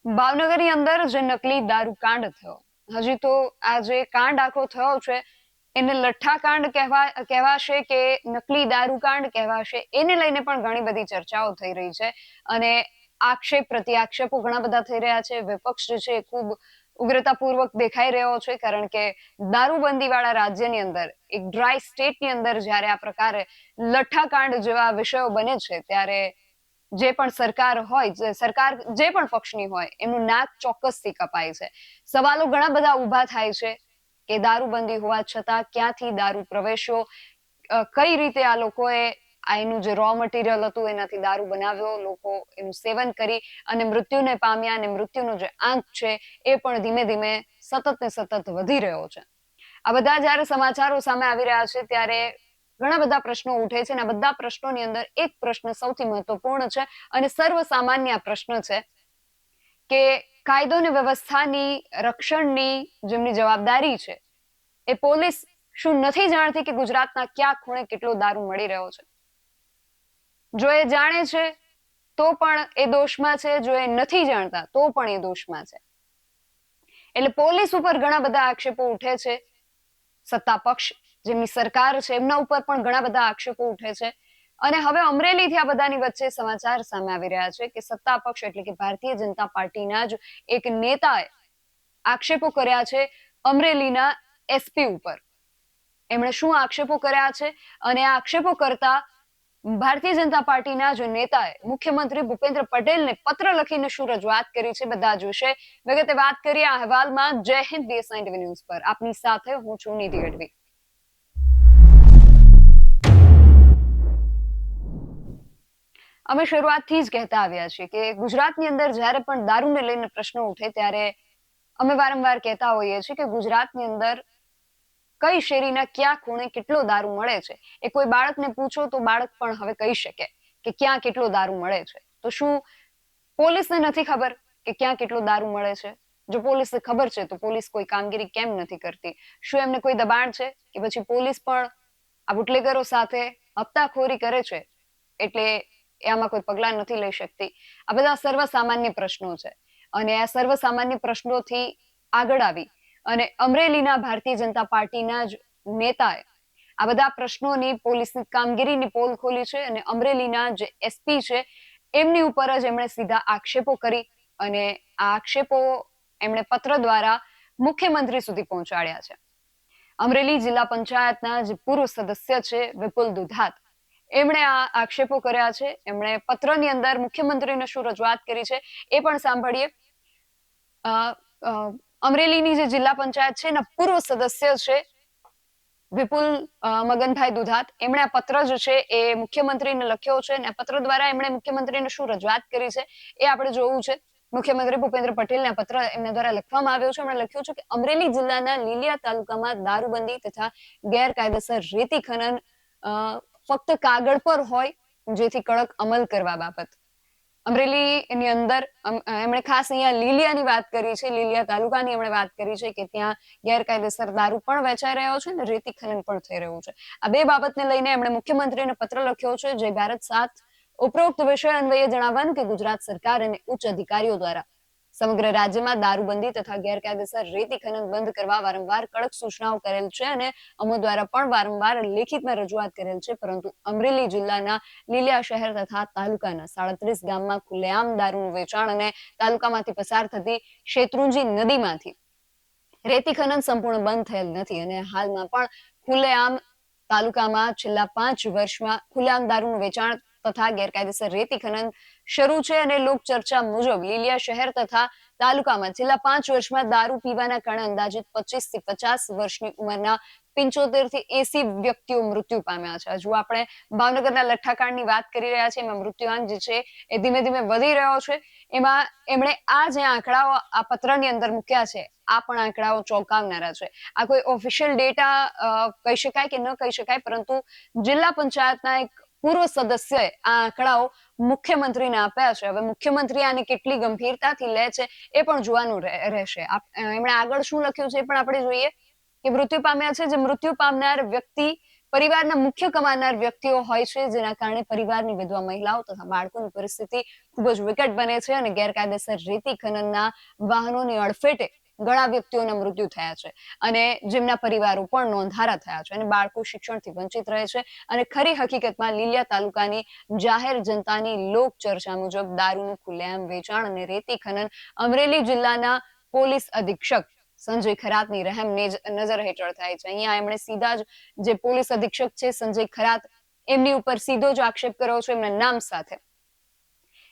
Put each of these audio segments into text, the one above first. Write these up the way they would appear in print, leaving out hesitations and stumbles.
ભાવનગરની અંદર જે નકલી દારૂ કાંડ થયો, હજી તો આ જે કાંડ આખો થયો છે એને લઠ્ઠા કાંડ કહેવાશે કે નકલી દારૂ કાંડ કહેવાશે, એને લઈને પણ ઘણી બધી ચર્ચાઓ થઈ રહી છે અને આક્ષેપ પ્રત્યાક્ષેપો ઘણા બધા થઈ રહ્યા છે. વિપક્ષ જે છે એ ખૂબ ઉગ્રતાપૂર્વક દેખાઈ રહ્યો છે, કારણ કે દારૂબંધી વાળા રાજ્યની અંદર, એક ડ્રાય સ્ટેટની અંદર જ્યારે આ પ્રકારે લઠ્ઠા કાંડ જેવા વિષયો બને છે ત્યારે જે પણ સરકાર હોય, સરકાર જે પણ પક્ષની હોય, એમનું નાક ચોક્કસથી કપાય છે. સવાલો ઘણા બધા ઊભા થાય છે કે દારૂબંધી હોવા છતાં ક્યાંથી દારૂ પ્રવેશ્યો, કઈ રીતે આ લોકોએ એનું જે રો મટીરિયલ હતું એનાથી દારૂ બનાવ્યો, લોકો એનું સેવન કરી અને મૃત્યુને પામ્યા, અને મૃત્યુનો જે આંક છે એ પણ ધીમે ધીમે સતત ને સતત વધી રહ્યો છે. આ બધા જયારે સમાચારો સામે આવી રહ્યા છે ત્યારે ઘણા બધા પ્રશ્નો ઉઠે છે અને આ બધા પ્રશ્નોની અંદર એક પ્રશ્ન સૌથી મહત્વપૂર્ણ છે અને સર્વસામાન્ય પ્રશ્ન છે કે કાયદો અને વ્યવસ્થાની રક્ષણની જેમની જવાબદારી છે એ પોલીસ શું નથી જાણતી કે ગુજરાતના ક્યાં ખૂણે કેટલો દારૂ મળી રહ્યો છે? જો એ જાણે છે તો પણ એ દોષમાં છે, જો એ નથી જાણતા તો પણ એ દોષમાં છે. એટલે પોલીસ ઉપર ઘણા બધા આક્ષેપો ઉઠે છે. સત્તા પક્ષ જેમની સરકાર છે એમના ઉપર પણ ઘણા બધા આક્ષેપો ઉઠે છે. અને હવે અમરેલીથી આ બધાની વચ્ચે સમાચાર સામે આવી રહ્યા છે કે સત્તા પક્ષ એટલે કે ભારતીય જનતા પાર્ટીના જ એક નેતાએ આક્ષેપો કર્યા છે અમરેલીના એસપી ઉપર. એમણે શું આક્ષેપો કર્યા છે અને આ આક્ષેપો કરતા ભારતીય જનતા પાર્ટીના જ નેતાએ મુખ્યમંત્રી ભૂપેન્દ્ર પટેલને પત્ર લખીને શું રજૂઆત કરી છે, બધા જ વિશે વિગતે વાત કરીએ આ અહેવાલમાં. જય હિન્દ, BSN TV ન્યૂઝ પર આપની સાથે હું છું નિધિ ગઢવી. અમે શરૂઆતથી જ કહેતા આવ્યા છીએ કે ગુજરાતની અંદર જ્યારે પણ દારૂને લઈને પ્રશ્નો ઉઠે ત્યારે અમે વારંવાર કહેતા હોઈએ છીએ કે ગુજરાતની અંદર કઈ શેરીના ક્યાં ખૂણે કેટલો દારૂ મળે છે એ કોઈ બાળકને પૂછો તો બાળક પણ હવે કહી શકે કે ક્યાં કેટલો દારૂ મળે છે. તો શું પોલીસને નથી ખબર કે ક્યાં કેટલો દારૂ મળે છે? જો પોલીસને ખબર છે તો પોલીસ કોઈ કામગીરી કેમ નથી કરતી? શું એમને કોઈ દબાણ છે કે પછી પોલીસ પણ આ બુટલેગરો સાથે હપ્તાખોરી કરે છે એટલે આમાં કોઈ પગલાં નથી લઈ શકતી? આ બધા સર્વસામાન્ય પ્રશ્નો છે અને આ સર્વસામાન્ય પ્રશ્નોથી આગળ આવી અને અમરેલીના ભારતીય જનતા પાર્ટીના જ નેતાએ આ બધા પ્રશ્નોની પોલીસની કામગીરીની પોલ ખોલી છે અને અમરેલીના જે એસપી છે એમની ઉપર જ એમણે સીધા આક્ષેપો કરી અને આ આક્ષેપો એમણે પત્ર દ્વારા મુખ્યમંત્રી સુધી પહોંચાડ્યા છે. અમરેલી જિલ્લા પંચાયતના જે પૂર્વ સદસ્ય છે વિપુલ દુધાત, એમણે આ આક્ષેપો કર્યા છે. એમણે પત્રની અંદર મુખ્યમંત્રીને શું રજૂઆત કરી છે એ પણ સાંભળીએ. અમરેલીની જે જિલ્લા પંચાયત છે એના પૂર્વ સદસ્ય છે વિપુલ મગનભાઈ દુધાત, એમણે આ પત્ર જે છે એ મુખ્યમંત્રીને લખ્યો છે અને આ પત્ર દ્વારા એમણે મુખ્યમંત્રીને શું રજૂઆત કરી છે એ આપણે જોવું છે. મુખ્યમંત્રી ભૂપેન્દ્ર પટેલને આ પત્ર એમના દ્વારા લખવામાં આવ્યો છે. એમણે લખ્યું છે કે અમરેલી જિલ્લાના લીલિયા તાલુકામાં દારૂબંધી તથા ગેરકાયદેસર રેતી ખનન ફક્ત કાગળ પર હોય, જેથી કડક અમલ કરવા બાબત અમરેલીની અંદર એમણે ખાસ અહીંયા લીલિયાની વાત કરી છે, લીલિયા તાલુકાની એમણે વાત કરી છે કે ત્યાં ગેરકાયદેસર દારૂ પણ વેચાઈ રહ્યો છે અને રેતી ખનન પણ થઈ રહ્યું છે. આ બે બાબતને લઈને એમણે મુખ્યમંત્રીને પત્ર લખ્યો છે. જે ભારત સાત ઉપરોક્ત વિષય અન્વયે જણાવવાનું કે ગુજરાત સરકાર અને ઉચ્ચ અધિકારીઓ દ્વારા સમગ્ર રાજ્યમાં દારૂબંધી તથા ગેરકાયદેસર રેતી ખનન બંધ કરવા વારંવાર કડક સૂચનાઓ કરેલ છે અને અમો દ્વારા પણ વારંવાર લેખિતમાં રજૂઆત કરેલ છે, પરંતુ અમરેલી જિલ્લાના લીલિયા શહેર તથા તાલુકાના 37 ગામમાં ખુલ્લેઆમ દારૂનું વેચાણ અને તાલુકામાંથી પસાર થતી શેત્રુંજી નદીમાંથી રેતી ખનન સંપૂર્ણ બંધ થયેલ નથી અને હાલમાં પણ ખુલ્લેઆમ તાલુકામાં છેલ્લા 5 વર્ષમાં ખુલ્લેઆમ દારૂનું વેચાણ તથા ગેરકાયદેસર રેતી ખનન શરૂ છે અને લોક ચર્ચા મુજબ લીલિયા શહેર તથા તાલુકામાં છેલ્લા 5 વર્ષમાં દારૂ પીવાના કારણે અંદાજિત 25 થી 50 વર્ષની ઉંમરના 75 થી 80 વ્યક્તિઓ મૃત્યુ પામ્યા છે. હજુ આપણે ભાવનગરના લઠ્ઠાકાંડની વાત કરી રહ્યા છીએ, એમાં મૃત્યુઆંક જે છે એ ધીમે ધીમે વધી રહ્યો છે. એમાં એમણે આ જે આંકડાઓ આ પત્રની અંદર મૂક્યા છે, આ પણ આંકડાઓ ચોંકાવનારા છે. આ કોઈ ઓફિશિયલ ડેટા કહી શકાય કે ન કહી શકાય, પરંતુ જિલ્લા પંચાયતના એક પૂર્વ સદસ્યએ આ આંકડાઓ મુખ્યમંત્રીને આપ્યા છે. હવે મુખ્યમંત્રી આને કેટલી ગંભીરતાથી લે છે એ પણ જોવાનું રહેશે. એમણે આગળ શું લખ્યું છે એ પણ આપણે જોઈએ કે મૃત્યુ પામ્યા છે. જે મૃત્યુ પામનાર વ્યક્તિ પરિવારના મુખ્ય કમાનાર વ્યક્તિઓ હોય છે, જેના કારણે પરિવારની વિધવા મહિલાઓ તથા બાળકોની પરિસ્થિતિ ખૂબ જ વિકટ બને છે અને ગેરકાયદેસર રેતી ખનનના વાહનોની અડફેટે ઘણા વ્યક્તિઓના મૃત્યુ થયા છે અને જેમના પરિવારો પણ નોંધારા થયા છે અને બાળકો શિક્ષણથી વંચિત રહે છે. અને ખરી હકીકતમાં લીલિયા તાલુકાની જાહેર જનતાની લોક ચર્ચા મુજબ દારૂનું ખુલ્લેઆમ વેચાણ અને રેતી ખનન અમરેલી જિલ્લાના પોલીસ અધિક્ષક સંજય ખરાતની રહેમ નજર હેઠળ થાય છે. અહીંયા એમણે સીધા જ જે પોલીસ અધિક્ષક છે સંજય ખરાત, એમની ઉપર સીધો જ આક્ષેપ કર્યો છે એમના નામ સાથે.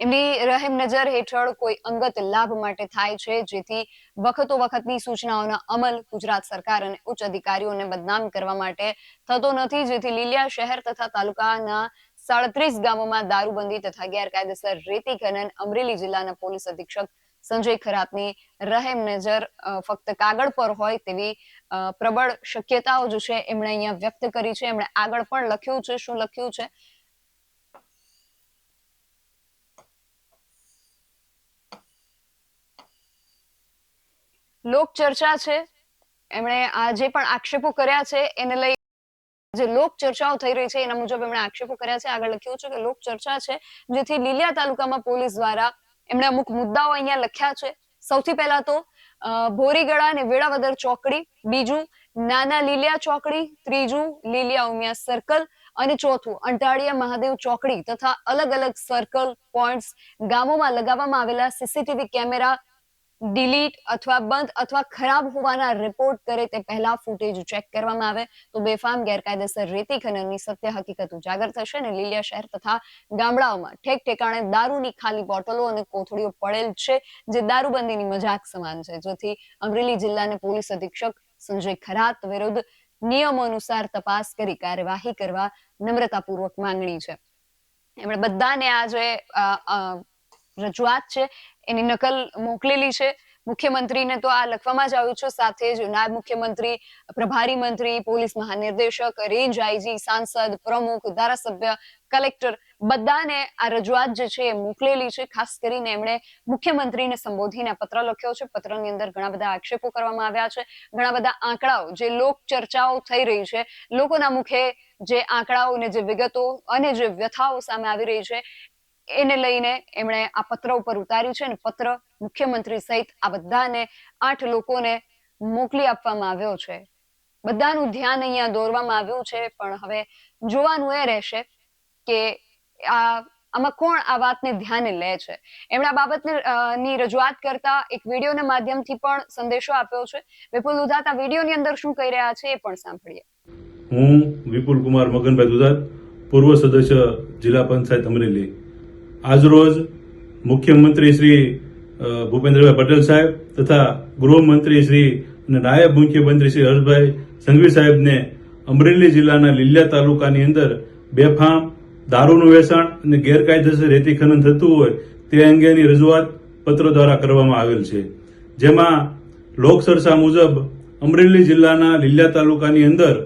એમની રહેમ નજર હેઠળ કોઈ અંગત લાભ માટે થાય છે, જેથી વખતો વખતની સૂચનાઓના અમલ ગુજરાત સરકાર અને ઉચ્ચ અધિકારીઓને બદનામ કરવા માટે થતો નથી, જેથી લીલિયા શહેર તથા તાલુકાના 37 ગામોમાં દારૂબંધી તથા ગેરકાયદેસર રેતી ખનન અમરેલી જિલ્લાના પોલીસ અધિક્ષક સંજય ખરાતની રહેમ નજર ફક્ત કાગળ પર હોય તેવી પ્રબળ શક્યતાઓ જે છે એમણે અહીંયા વ્યક્ત કરી છે. એમણે આગળ પણ લખ્યું છે. શું લખ્યું છે? લોક ચર્ચા છે, એમણે આ જે પણ આક્ષેપો કર્યા છે એને લઈ જે લોક ચર્ચાઓ થઈ રહી છે એના મુજબ એમણે આક્ષેપો કર્યા છે. આગળ લખ્યું છે કે લોક ચર્ચા છે, જેથી લીલિયા તાલુકામાં પોલીસ દ્વારા એમણે અમુક મુદ્દાઓ અહીંયા લખ્યા છે. સૌથી પહેલા તો ભોરીગળા અને વેળાવદર ચોકડી, બીજું નાના લીલિયા ચોકડી, ત્રીજું લીલિયા ઉમિયા સર્કલ અને ચોથું અંટાળિયા મહાદેવ ચોકડી તથા અલગ અલગ સર્કલ પોઈન્ટ્સ ગામોમાં લગાવવામાં આવેલા સીસીટીવી કેમેરા ડિલીટ અથવા બંધ અથવા ખરાબ હોવાના રિપોર્ટ કરે તે પહેલા ફૂટેજ ચેક કરવામાં આવે તો બેફામ ગેરકાયદેસર રેતી ખનનની સત્ય હકીકત ઉજાગર થશે અને લીલિયા શહેર તથા ગામડાઓમાં ઠેક ઠેકાણે દારૂની ખાલી બોટલો અને કોથળીઓ પડેલ છે, જે દારૂબંધીની મજાક સમાન છે, જેથી અમરેલી જિલ્લાના પોલીસ અધિક્ષક સંજય ખરાત વિરુદ્ધ નિયમો અનુસાર તપાસ કરી કાર્યવાહી કરવા નમ્રતાપૂર્વક માંગણી છે. એમણે બધાને આ જે રજૂઆત છે એની નકલ મોકલેલી છે. મુખ્યમંત્રીને તો આ લખવામાં જ આવ્યું છે, સાથે જ નાયબ મુખ્યમંત્રી, પ્રભારી મંત્રી, પોલીસ મહાનિર્દેશક, રેન્જ આઈજી, સાંસદ, પ્રમુખ, ધારાસભ્ય, કલેક્ટર બધાને આ રજૂઆત જે છે એ મોકલેલી છે. ખાસ કરીને એમણે મુખ્યમંત્રીને સંબોધીને પત્ર લખ્યો છે. પત્રની અંદર ઘણા બધા આક્ષેપો કરવામાં આવ્યા છે, ઘણા બધા આંકડાઓ, જે લોક ચર્ચાઓ થઈ રહી છે, લોકોના મુખે જે આંકડાઓ અને જે વિગતો અને જે વ્યથાઓ સામે આવી રહી છે એને લઈને એમણે આ પત્ર ઉપર ઉતાર્યું છે અને પત્ર મુખ્યમંત્રી સહિત આ બધાને 8 લોકોને મોકલી આપવામાં આવ્યો છે. બધાનું ધ્યાન અહીંયા દોરવામાં આવ્યું છે, પણ હવે જોવાનું એ રહેશે કે આમાં કોણ આ વાતને ધ્યાને લે છે. એમણે આ બાબતની રજૂઆત કરતા એક વિડીયોના માધ્યમથી પણ સંદેશો આપ્યો છે. વિપુલ દુધાત આ વિડીયોની અંદર શું કહી રહ્યા છે એ પણ સાંભળીએ. હું વિપુલ કુમાર મગનભાઈ દુધાત, પૂર્વ સદસ્ય જિલ્લા પંચાયત અમરેલી. આજરોજ મુખ્યમંત્રી શ્રી ભૂપેન્દ્રભાઈ પટેલ સાહેબ તથા ગૃહમંત્રી શ્રી અને નાયબ મુખ્યમંત્રી શ્રી હર્ષભાઈ સંઘવી સાહેબને અમરેલી જિલ્લાના લીલિયા તાલુકાની અંદર બેફામ દારૂનું વેચાણ અને ગેરકાયદેસર રેતી ખનન થતું હોય તે અંગેની રજૂઆત પત્ર દ્વારા કરવામાં આવેલ છે. જેમાં લોકચર્ચા મુજબ અમરેલી જિલ્લાના લીલિયા તાલુકાની અંદર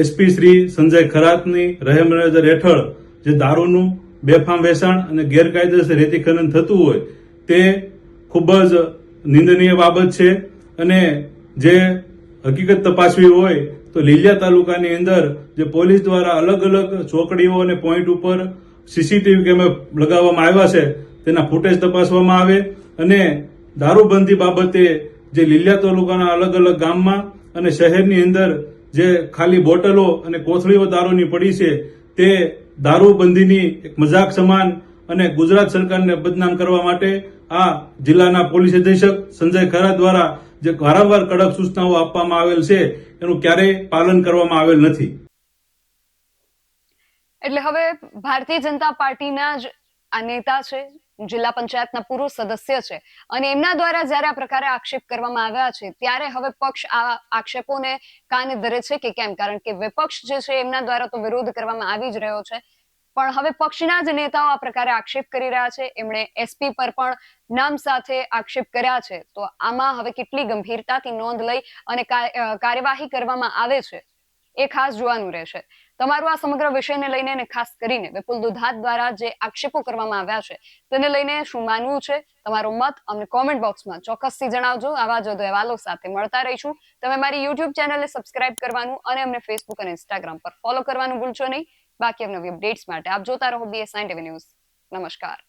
એસપી શ્રી સંજય ખરાતની રહેમ નજર હેઠળ જે દારૂનું બેફામ વેચાણ અને ગેરકાયદેસર રેતી ખનન થતું હોય તે ખૂબ જ નિંદનીય બાબત છે અને જે હકીકત તપાસવી હોય તો લીલિયા તાલુકાની અંદર જે પોલીસ દ્વારા અલગ અલગ ચોકડીઓ અને પોઈન્ટ ઉપર સીસીટીવી કેમેરા લગાવવામાં આવ્યા છે તેના ફૂટેજ તપાસવામાં આવે અને દારૂબંધી બાબતે જે લીલિયા તાલુકાના અલગ અલગ ગામમાં અને શહેરની અંદર જે ખાલી બોટલો અને કોથળીઓ દારૂની પડી છે તે દારૂબંધીની એક મજાક સમાન અને ગુજરાત સરકારને બદનામ કરવા માટે આ જિલ્લાના પોલીસ અધિક્ષક સંજય ખરાત દ્વારા જે વારંવાર કડક સૂચનાઓ આપવામાં આવેલ છે એનું ક્યારેય પાલન કરવામાં આવેલ નથી. એટલે હવે ભારતીય જનતા પાર્ટીના જ આ નેતા છે, જિલ્લા પંચાયતના પૂર્વ સદસ્ય છે અને એમના દ્વારા જયારે આ પ્રકારે આક્ષેપ કરવામાં આવ્યા છે ત્યારે હવે પક્ષ આ આક્ષેપોને કાને ધરે છે કે કેમ? કારણ કે વિપક્ષ જે છે એમના દ્વારા તો વિરોધ કરવામાં આવી જ રહ્યો છે, પણ હવે પક્ષના જ નેતાઓ આ પ્રકારે આક્ષેપ કરી રહ્યા છે. એમણે એસપી પર પણ નામ સાથે આક્ષેપ કર્યા છે, તો આમાં હવે કેટલી ગંભીરતાથી નોંધ લઈ અને કાર્યવાહી કરવામાં આવે છે એ ખાસ જોવાનું રહેશે. તમારું આ સમગ્ર વિષયને લઈને અને ખાસ કરીને વિપુલ દુધાત દ્વારા જે આક્ષેપો કરવામાં આવ્યા છે તેને લઈને શું માનવું છે, તમારો મત અમને કોમેન્ટ બોક્સમાં ચોક્કસથી જણાવજો. આવા જ વધુ અહેવાલો સાથે મળતા રહીશું. તમે મારી યુટ્યુબ ચેનલને સબસ્ક્રાઇબ કરવાનું અને અમને ફેસબુક અને ઇન્સ્ટાગ્રામ પર ફોલો કરવાનું ભૂલશો નહીં. બાકી નવી અપડેટ્સ માટે આપ જોતા રહો BS9 TV ન્યૂઝ. નમસ્કાર.